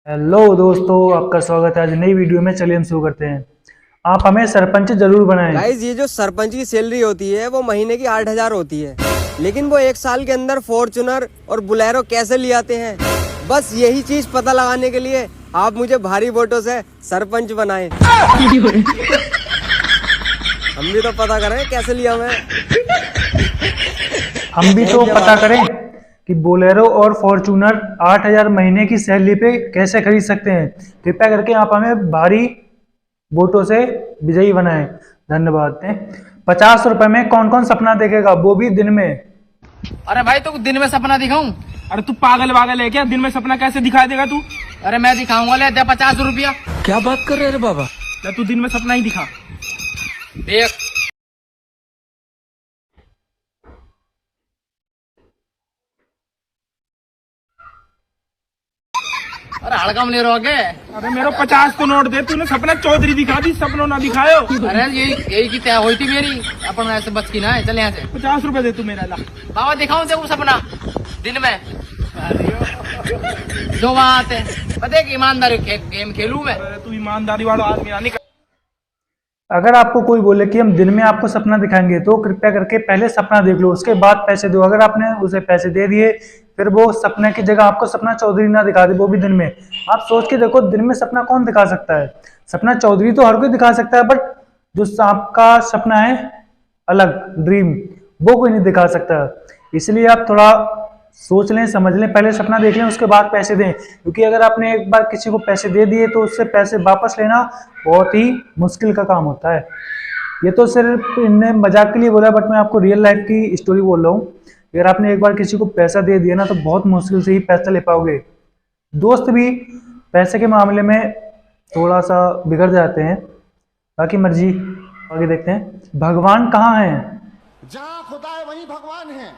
Hello दोस्तों, आपका स्वागत है आज नई वीडियो में। चलिए हम शुरू करते हैं। आप हमें सरपंच जरूर बनाएं। गाइस, ये जो सरपंच की सैलरी होती है वो महीने की 8,000 होती है, लेकिन वो एक साल के अंदर फॉर्च्यूनर और बुलेरो कैसे ले आते हैं, बस यही चीज पता लगाने के लिए आप मुझे भारी वोटों से सरपंच बनाएं। हम भी तो पता करें कैसे लिया मैं। हम भी तो पता करें कि बोलेरो और फॉर्च्यूनर 8,000 महीने की सैलरी पे कैसे खरीद सकते हैं। कृपया करके आप हमें भारी वोटों से विजयी बनाएं। धन्यवाद। 50 रुपए में कौन कौन सपना देखेगा, वो भी दिन में। अरे भाई, तो दिन में सपना दिखाऊं? अरे तू पागल वागल है क्या? दिन में सपना कैसे दिखा देगा तू? अरे मैं दिखाऊंगा, ले दे 50 रुपया। क्या बात कर रहे रे बाबा? तू दिन में सपना ही दिखा। देख, अरे हड़कम ले रहोगे? अरे मेरा 50 को नोट दे। तूने सपना चौधरी दिखा दी, सपनों ना दिखायो। अरे यही की तय हुई थी मेरी, अपन ऐसे बच की ना है। चल यहाँ से 50 रुपए दे तू मेरा। ला बाबा, दिखाऊं तेरे को सपना दिन में जो वहाँ आते हैं। पता है कि ईमानदारी गेम खेलूं मैं। तू ईमानदारी वाला आदमी ना निकल। अगर आपको कोई बोले कि हम दिन में आपको सपना दिखाएंगे तो कृपया करके पहले सपना देख लो, उसके बाद पैसे दो। अगर आपने उसे पैसे दे दिए फिर वो सपने की जगह आपको सपना चौधरी ना दिखा दे, वो भी दिन में। आप सोच के देखो, दिन में सपना कौन दिखा सकता है? सपना चौधरी तो हर कोई दिखा सकता है, बट जो आपका सपना है अलग ड्रीम, वो कोई नहीं दिखा सकता। इसलिए आप थोड़ा सोच लें, समझ लें, पहले सपना देख लें, उसके बाद पैसे दें। क्योंकि अगर आपने एक बार किसी को पैसे दे दिए तो उससे पैसे वापस लेना बहुत ही मुश्किल का काम होता है। ये तो सिर्फ इनने मजाक के लिए बोला, बट मैं आपको रियल लाइफ की स्टोरी बोल रहा हूँ। अगर आपने एक बार किसी को पैसा दे दिया ना तो बहुत मुश्किल से ही पैसा ले पाओगे। दोस्त भी पैसे के मामले में थोड़ा सा बिगड़ जाते हैं। बाकी मर्जी, आगे देखते हैं। भगवान कहाँ है? जहां खुदा है वहीं भगवान है।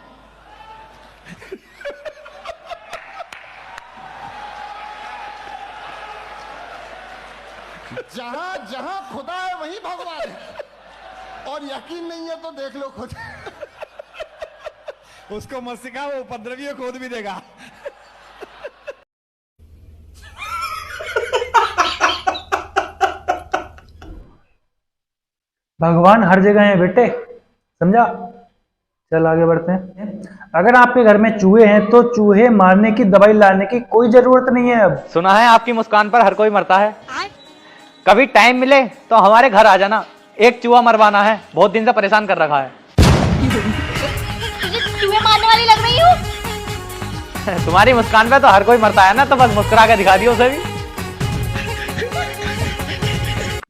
जहां जहां खुदा है वहीं भगवान है। और यकीन नहीं है तो देख लो खुद। उसको मत सिखा, वो उपद्रवी खोद भी देगा। भगवान हर जगह है बेटे, समझा? चल आगे बढ़ते हैं। अगर आपके घर में चूहे हैं तो चूहे मारने की दवाई लाने की कोई जरूरत नहीं है। अब सुना है आपकी मुस्कान पर हर कोई मरता है। कभी टाइम मिले तो हमारे घर आ जाना, एक चूहा मरवाना है, बहुत दिन से परेशान कर रखा है। तुझे चूहे मारने वाली लग रही हूँ? तुम्हारी मुस्कान पे तो हर कोई मरता है ना, तो बस मुस्कुरा के दिखा दियो उसे भी।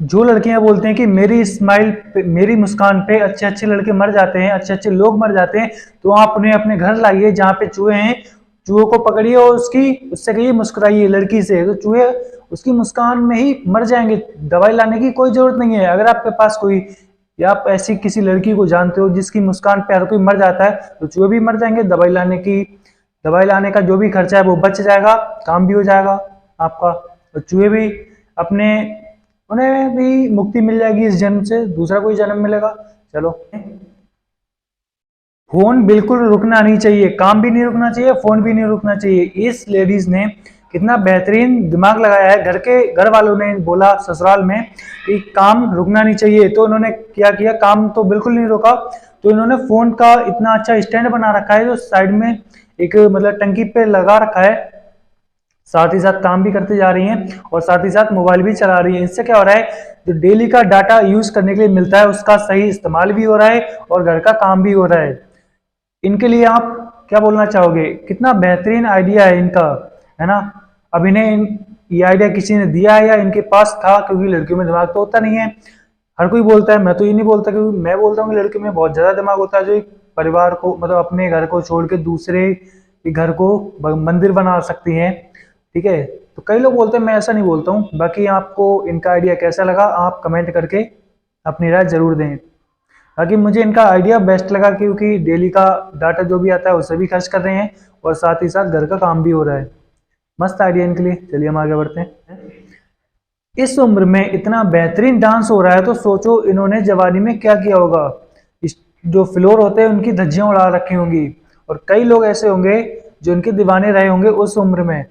जो लड़कियां बोलते हैं कि मेरी स्माइल पे, मेरी मुस्कान पे अच्छे अच्छे लड़के मर जाते हैं, अच्छे अच्छे लोग मर जाते हैं, तो आप उन्हें अपने घर लाइए जहाँ पे चूहे हैं। चूहों को पकड़िए और उससे कहिए मुस्कुराइए लड़की से, तो चूहे उसकी मुस्कान में ही मर जाएंगे। दवाई लाने की कोई जरूरत नहीं है। अगर आपके पास कोई या आप ऐसी किसी लड़की को जानते हो जिसकी मुस्कान पे हर कोई मर जाता है, तो चूहे भी मर जाएंगे। दवाई लाने का जो भी खर्चा है वो बच जाएगा, काम भी हो जाएगा आपका, और चूहे भी उन्हें भी मुक्ति मिल जाएगी इस जन्म से, दूसरा कोई जन्म मिलेगा। चलो, फोन बिल्कुल रुकना नहीं चाहिए, काम भी नहीं रुकना चाहिए, फोन भी नहीं रुकना चाहिए। इस लेडीज ने कितना बेहतरीन दिमाग लगाया है। घर वालों ने बोला ससुराल में कि काम रुकना नहीं चाहिए, तो उन्होंने क्या किया, काम तो बिल्कुल नहीं रोका। तो इन्होंने फोन का इतना अच्छा स्टैंड बना रखा है जो साइड में एक मतलब टंकी पे लगा रखा है, साथ ही साथ काम भी करते जा रही हैं और साथ ही साथ मोबाइल भी चला रही हैं। इससे क्या हो रहा है, जो डेली का डाटा यूज करने के लिए मिलता है उसका सही इस्तेमाल भी हो रहा है और घर का काम भी हो रहा है। इनके लिए आप क्या बोलना चाहोगे? कितना बेहतरीन आइडिया है इनका, है ना? अब इन्हें ये आइडिया किसी ने दिया है या इनके पास था? क्योंकि लड़कियों में दिमाग तो होता नहीं है। हर कोई बोलता है, मैं तो ये नहीं बोलता, क्योंकि मैं बोलता हूँ कि लड़कियों में बहुत ज्यादा दिमाग होता है, जो एक परिवार को मतलब अपने घर को छोड़ के दूसरे घर को मंदिर बना सकती हैं। ठीक है, तो कई लोग बोलते हैं, मैं ऐसा नहीं बोलता हूँ। बाकी आपको इनका आइडिया कैसा लगा आप कमेंट करके अपनी राय जरूर दें। बाकी मुझे इनका आइडिया बेस्ट लगा, क्योंकि डेली का डाटा जो भी आता है उसे भी खर्च कर रहे हैं और साथ ही साथ घर का काम भी हो रहा है। मस्त आइडिया इनके लिए। चलिए हम आगे बढ़ते हैं। इस उम्र में इतना बेहतरीन डांस हो रहा है तो सोचो इन्होंने जवानी में क्या किया होगा। जो फ्लोर होते हैं उनकी धज्जियां उड़ा रखी होंगी, और कई लोग ऐसे होंगे जो इनके दीवाने रहे होंगे उस उम्र में,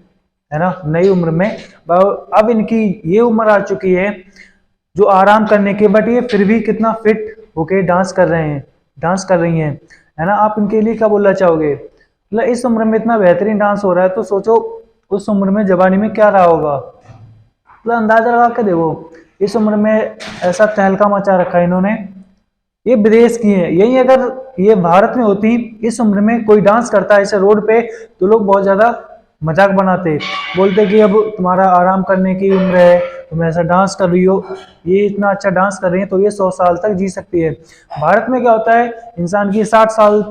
है ना, नई उम्र में। अब इनकी ये उम्र आ चुकी है जो आराम करने के, बट ये फिर भी कितना फिट होके डांस कर रहे हैं, डांस कर रही हैं, है ना। आप इनके लिए क्या बोलना चाहोगे? मतलब इस उम्र में इतना बेहतरीन डांस हो रहा है, तो सोचो उस उम्र में जवानी में क्या रहा होगा। मतलब अंदाजा लगा के देखो, इस उम्र में ऐसा तहलका मचा रखा है इन्होंने। ये विदेश की है, यही अगर ये भारत में होती, इस उम्र में कोई डांस करता है ऐसे रोड पे, तो लोग बहुत ज्यादा मजाक बनाते, बोलते कि अब तुम्हारा आराम करने की उम्र है, तुम ऐसा डांस कर रही हो, ये इतना अच्छा डांस कर रही है तो ये 100 साल तक जी सकती है। भारत में क्या होता है, इंसान की 60 साल,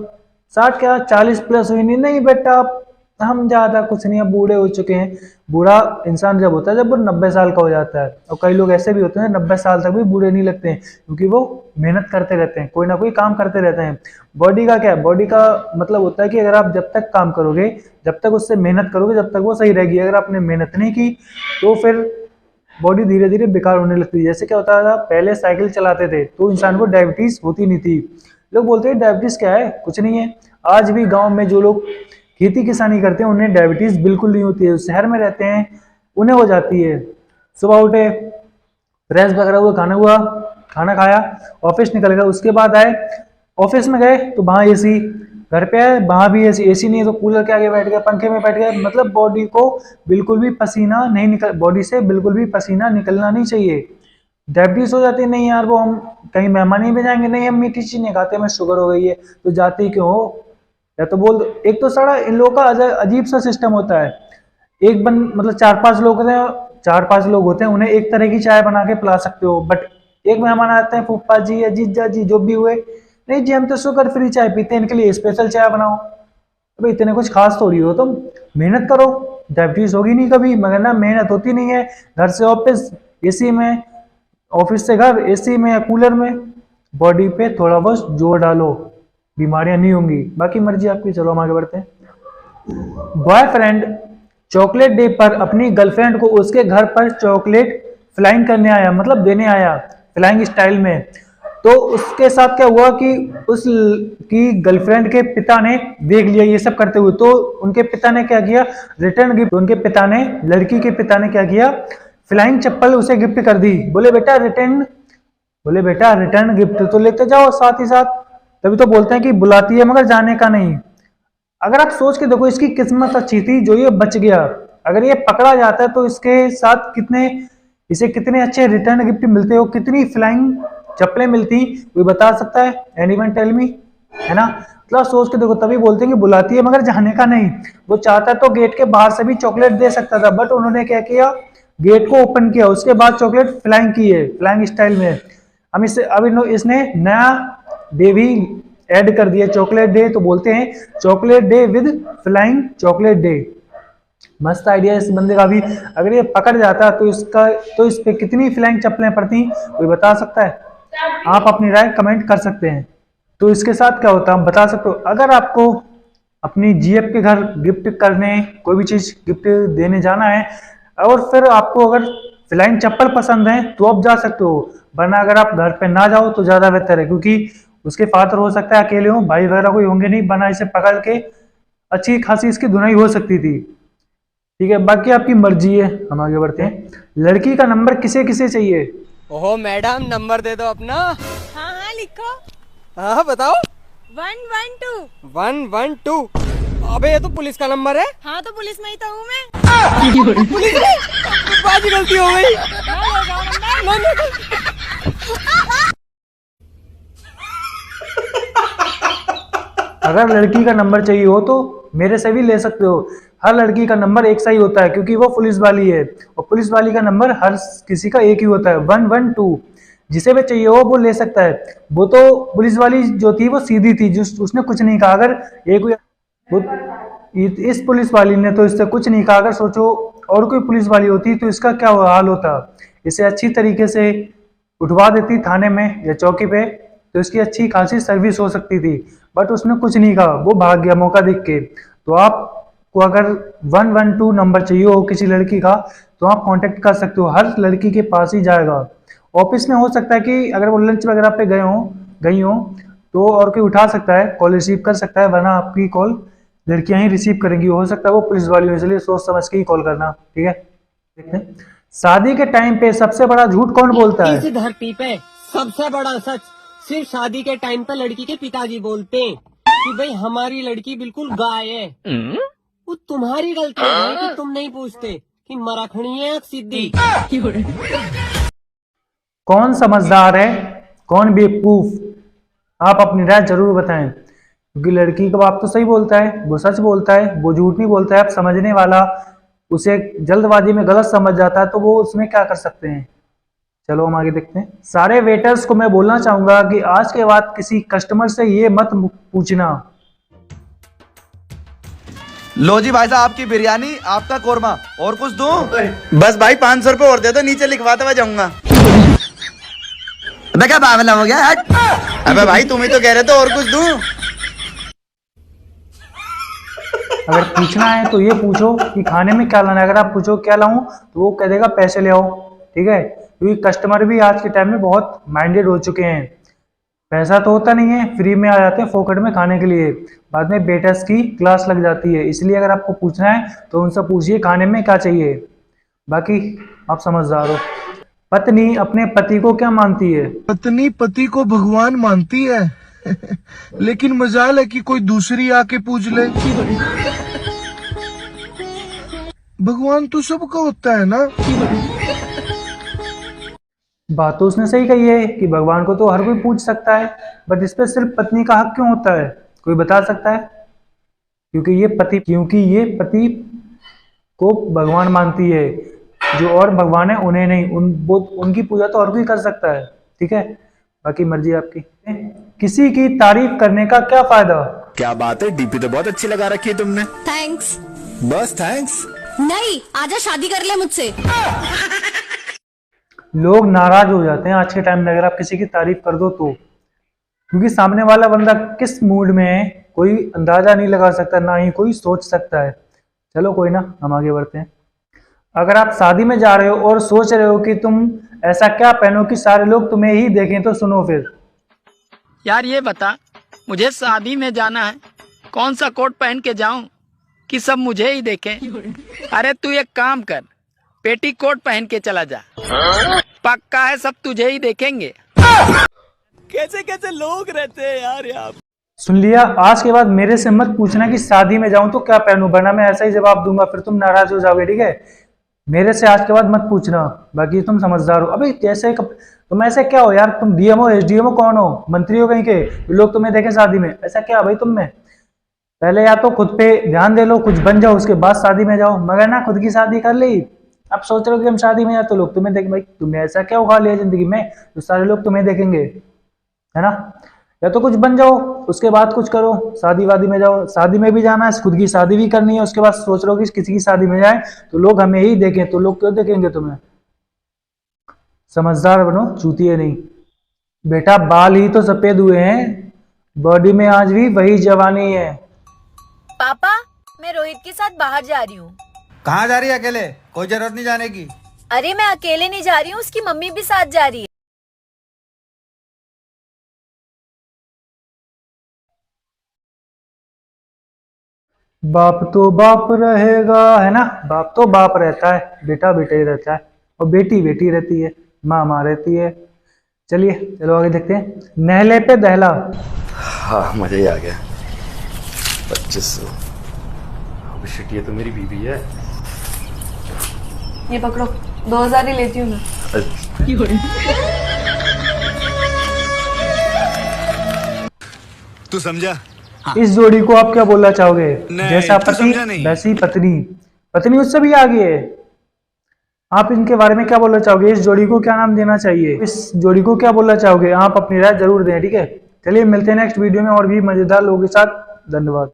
60 क्या 40 प्लस हुई नहीं बेटा हम ज्यादा कुछ नहीं, अब बूढ़े हो चुके हैं। बूढ़ा इंसान जब होता है जब वो 90 साल का हो जाता है, और कई लोग ऐसे भी होते हैं 90 साल तक भी बूढ़े नहीं लगते हैं, क्योंकि वो मेहनत करते रहते हैं, कोई ना कोई काम करते रहते हैं। बॉडी का क्या है, बॉडी का मतलब होता है कि अगर आप जब तक काम करोगे, जब तक उससे मेहनत करोगे, जब तक वो सही रहेगी। अगर आपने मेहनत नहीं की तो फिर बॉडी धीरे धीरे बेकार होने लगती है। जैसे क्या होता था, पहले साइकिल चलाते थे तो इंसान को डायबिटीज होती नहीं थी। लोग बोलते हैं डायबिटीज क्या है, कुछ नहीं है। आज भी गाँव में जो लोग खेती किसानी करते हैं उन्हें डायबिटीज बिल्कुल नहीं होती है। शहर में रहते हैं उन्हें हो जाती है। सुबह उठे, फ्रेश वगैरह हुआ, खाना खाया, ऑफिस निकल गए, उसके बाद आए, ऑफिस में गए तो वहाँ एसी, घर पे आए वहाँ भी एसी नहीं है तो कूलर के आगे बैठ गए, पंखे में बैठ गए। मतलब बॉडी को बिल्कुल भी पसीना नहीं निकल, बॉडी से बिल्कुल भी पसीना निकलना नहीं चाहिए। डायबिटीज हो जाती है, नहीं यार वो हम कहीं मेहमानी में जाएंगे, नहीं हम मीठी चीज नहीं खाते, हमें शुगर हो गई है, तो जाते ही क्यों हो? या तो बोल दो। एक तो सारा इन लोगों का अजीब सा सिस्टम होता है। एक बन मतलब 4-5 लोग होते हैं, 4-5 लोग होते हैं, उन्हें एक तरह की चाय बना के पिला सकते हो, बट एक मेहमान आते हैं, फूफा जी या जीजा जी जो भी हुए, नहीं जी हम तो शुगर फ्री चाय पीते हैं, इनके लिए स्पेशल चाय बनाओ। अबे इतने कुछ खास थोड़ी हो तुम, मेहनत करो, डायबिटीज होगी नहीं कभी। मगर ना मेहनत होती नहीं है, घर से ऑफिस एसी में, ऑफिस से घर एसी में या कूलर में। बॉडी पे थोड़ा बहुत जोर डालो, बीमारियां नहीं होंगी। बाकी मर्जी आपकी। चलो हम आगे बढ़ते हैं। बॉयफ्रेंड चॉकलेट डे पर अपनी गर्लफ्रेंड को उसके घर पर चॉकलेट फ्लाइंग करने आया, मतलब देने आया फ्लाइंग स्टाइल में। तो उसके साथ क्या हुआ कि उसकी गर्लफ्रेंड के पिता ने देख लिया ये सब करते हुए, तो उनके पिता ने क्या किया, रिटर्न गिफ्ट, उनके पिता ने, लड़की के पिता ने क्या किया, फ्लाइंग चप्पल उसे गिफ्ट कर दी। बोले बेटा रिटर्न गिफ्ट तो लेते जाओ साथ ही साथ। तभी तो बोलते हैं कि बुलाती है मगर जाने का नहीं। अगर आप सोच के देखो, इसकी किस्मत अच्छी थी जो ये बच गया। अगर ये पकड़ा जाता है तो इसके साथ इसे कितने अच्छे रिटर्न गिफ्ट मिलते हो, कितनी फ्लाइंग चप्पलें मिलती, कोई बता सकता है? एनीवन टेल मी, है ना। मतलब सोच के देखो, तभी बोलते हैं कि बुलाती है मगर जाने का नहीं। वो चाहता तो गेट के बाहर से भी चॉकलेट दे सकता था, बट उन्होंने क्या किया, गेट को ओपन किया, उसके बाद चॉकलेट फ्लाइंग की है, फ्लाइंग स्टाइल में। अब इसने नया डे भी ऐड कर दिया, चॉकलेट डे, तो बोलते हैं chocolate day with flying chocolate day. मस्त आइडिया इस बंदे का भी। अगर ये पकड़ जाता तो इस पे कितनी फ्लाइंग चप्पलें पड़ती, कोई बता सकता है? आप अपनी राय कमेंट कर सकते हैं। तो इसके साथ क्या होता है बता सकते हो। अगर आपको अपनी जीएफ के घर गिफ्ट करने, कोई भी चीज गिफ्ट देने जाना है, और फिर आपको अगर फ्लाइंग चप्पल पसंद है तो आप जा सकते हो, वरना अगर आप घर पे ना जाओ तो ज्यादा बेहतर है, क्योंकि उसके फादर हो सकता है अकेले हो, भाई वगैरह कोई होंगे नहीं, वरना इसे पकड़ के अच्छी खासी इसकी धुनाई हो सकती थी। ठीक है, बाकी आपकी मर्जी है। हम आगे बढ़ते हैं। लड़की का नंबर किसे किसे चाहिए? ओहो मैडम, नंबर दे दो अपना। हाँ हाँ लिखो। हाँ बताओ। 112। 112। अबे ये तो पुलिस का नंबर है। हाँ तो पुलिस में ही तो हूँ मैं। पुलिस में? बाजी गलती हो गई। अगर लड़की का नंबर चाहिए हो तो मेरे से भी ले सकते हो। हर लड़की का नंबर एक सा ही होता है, क्योंकि वो पुलिस वाली है, और पुलिस वाली का नंबर हर किसी का एक ही होता है, 112। जिसे भी चाहिए हो वो ले सकता है। वो तो पुलिस वाली जो थी वो सीधी थी, उसने कुछ नहीं कहा। अगर इस पुलिस वाली ने तो इससे कुछ नहीं कहा। अगर सोचो और कोई पुलिस वाली होती तो इसका क्या हाल होता। इसे अच्छी तरीके से उठवा देती थाने में या चौकी पे, तो इसकी अच्छी खासी सर्विस हो सकती थी, बट उसने कुछ नहीं कहा, वो भाग गया मौका देख के। तो आपको अगर 112 नंबर चाहिए हो किसी लड़की का तो आप कांटेक्ट कर सकते हो, हर लड़की के पास ही जाएगा। ऑफिस में हो सकता है कि अगर वो लंच वगैरह पे गई हो तो और कोई उठा सकता है, कॉल रिसीव कर सकता है, वरना आपकी कॉल लड़कियां ही रिसीव करेंगी, हो सकता है वो पुलिस वाली हो, इसलिए सोच समझ के ही कॉल करना, ठीक है। देखते हैं शादी के टाइम पे सबसे बड़ा झूठ कौन बोलता है। इस धरती पे सबसे बड़ा सच सिर्फ शादी के टाइम पे लड़की के पिताजी बोलते हैं कि भाई हमारी लड़की बिल्कुल गाय है। वो तुम्हारी गलती है कि तुम नहीं पूछते कि मराठनी है या सिद्धि। कौन समझदार है, कौन बेवकूफ, आप अपनी राय जरूर बताएं, क्योंकि लड़की का बाप तो सही बोलता है, वो सच बोलता है, वो झूठ नहीं बोलता है। अब समझने वाला उसे जल्दबाजी में गलत समझ जाता है तो वो उसमें क्या कर सकते हैं। चलो हम आगे देखते हैं। सारे वेटर्स को मैं बोलना चाहूंगा कि आज के बाद किसी कस्टमर से ये मत पूछना। लो जी भाई साहब, आपकी बिरयानी, आपका कोरमा, और कुछ दूं? बस भाई 500 रुपए और दे दो, नीचे लिखवाते हुए जाऊंगा। अबे क्या पागल हो गया? हट। अबे भाई तुम ही तो कह रहे थे और कुछ दूं। अगर पूछना है तो ये पूछो कि खाने में क्या लाना है। अगर आप पूछो क्या लाऊं तो वो कह देगा पैसे ले आओ, ठीक है। क्योंकि कस्टमर भी आज के टाइम में बहुत माइंडेड हो चुके हैं। पैसा तो होता नहीं है, फ्री में आ जाते हैं फोकट में खाने के लिए, बाद में बेटर्स की क्लास लग जाती है। इसलिए अगर आपको पूछना है तो उनसे पूछिए खाने में क्या चाहिए। बाकी आप समझदार हो। पत्नी अपने पति को क्या मानती है। पत्नी पति को भगवान मानती है लेकिन मजाल है कि कोई दूसरी आके पूछ ले। भगवान तो सबका होता है ना। बात तो उसने सही कही है कि भगवान को तो हर कोई पूछ सकता है, बट इस पे सिर्फ पत्नी का हक क्यों होता है, कोई बता सकता है। क्योंकि ये पति को भगवान मानती है, जो और भगवान है उन्हें नहीं। उनकी पूजा तो हर कोई कर सकता है, ठीक है। बाकी मर्जी आपकी। किसी की तारीफ करने का क्या फायदा। क्या बात है, डीपी तो बहुत अच्छी लगा रखी है तुमने। थैंक्स। बस थैंक्स नहीं, आजा शादी कर ले मुझसे। लोग नाराज हो जाते हैं आज के टाइम में अगर आप किसी की तारीफ कर दो तो, क्योंकि सामने वाला बंदा किस मूड में है कोई अंदाजा नहीं लगा सकता, ना ही कोई सोच सकता है। चलो कोई ना, हम आगे बढ़ते हैं। अगर आप शादी में जा रहे हो और सोच रहे हो कि तुम ऐसा क्या पहनो कि सारे लोग तुम्हें ही देखें, तो सुनो फिर। यार ये बता, मुझे शादी में जाना है, कौन सा कोट पहन के जाऊं कि सब मुझे ही देखें? अरे तू एक काम कर, पेटी कोट पहन के चला जा, पक्का है सब तुझे ही देखेंगे। कैसे कैसे लोग रहते हैं यार यहाँ। सुन लिया, आज के बाद मेरे से मत पूछना कि शादी में जाऊं तो क्या पहनूं, वरना मैं ऐसा ही जवाब दूंगा, फिर तुम नाराज हो जाओगे, ठीक है। मेरे से आज के बाद मत पूछना। बाकी तुम समझदार हो। अबे कैसे तुम ऐसे क्या हो यार, तुम डीएमओ एसडीएमओ कौन हो, मंत्री हो कहीं के, लोग तुम्हें देखें शादी में, ऐसा क्या भाई तुम में। पहले या तो खुद पे ध्यान दे लो, कुछ बन जाओ, उसके बाद शादी में जाओ। मगर ना खुद की शादी कर ली, अब सोच रहे हो कि हम शादी में जाए तो लोग तुम्हें देख, भाई तुमने ऐसा क्या उखा लिया जिंदगी में तो सारे लोग तुम्हें देखेंगे, है ना। या तो कुछ बन जाओ, उसके बाद कुछ करो, शादी वादी में जाओ। शादी में भी जाना है, खुद की शादी भी करनी है, उसके बाद सोच रहे हो कि किसी की शादी में जाए तो लोग हमें ही देखें, तो लोग क्यों देखेंगे तुम्हें। समझदार बनो, चूतिए नहीं। बेटा बाल ही तो सफेद हुए हैं, बॉडी में आज भी वही जवानी है। पापा, मैं रोहित के साथ बाहर जा रही हूँ। कहाँ जा रही है अकेले? कोई जरूरत नहीं जाने की। अरे मैं अकेले नहीं जा रही हूँ, उसकी मम्मी भी साथ जा रही है। बाप तो बाप रहेगा, है ना। बाप तो बाप रहता है, बेटा बेटा ही रहता है, और बेटी बेटी रहती है, माँ माँ रहती है। चलिए चलो आगे देखते हैं। नहले पे दहला। हाँ मजा ही आ गया। 2500। अब शिट, ये तो मेरी बीबी है। ये पकड़ो, 2000 ही लेती हूँ मैं। तू समझा? इस जोड़ी को आप क्या बोलना चाहोगे। जैसा तू पति समझा नहीं। वैसी पत्नी, पत्नी उससे भी आगे है। आप इनके बारे में क्या बोलना चाहोगे, इस जोड़ी को क्या नाम देना चाहिए, इस जोड़ी को क्या बोलना चाहोगे, आप अपनी राय जरूर दें, ठीक है। चलिए मिलते हैं नेक्स्ट वीडियो में और भी मजेदार लोगों के साथ। धन्यवाद।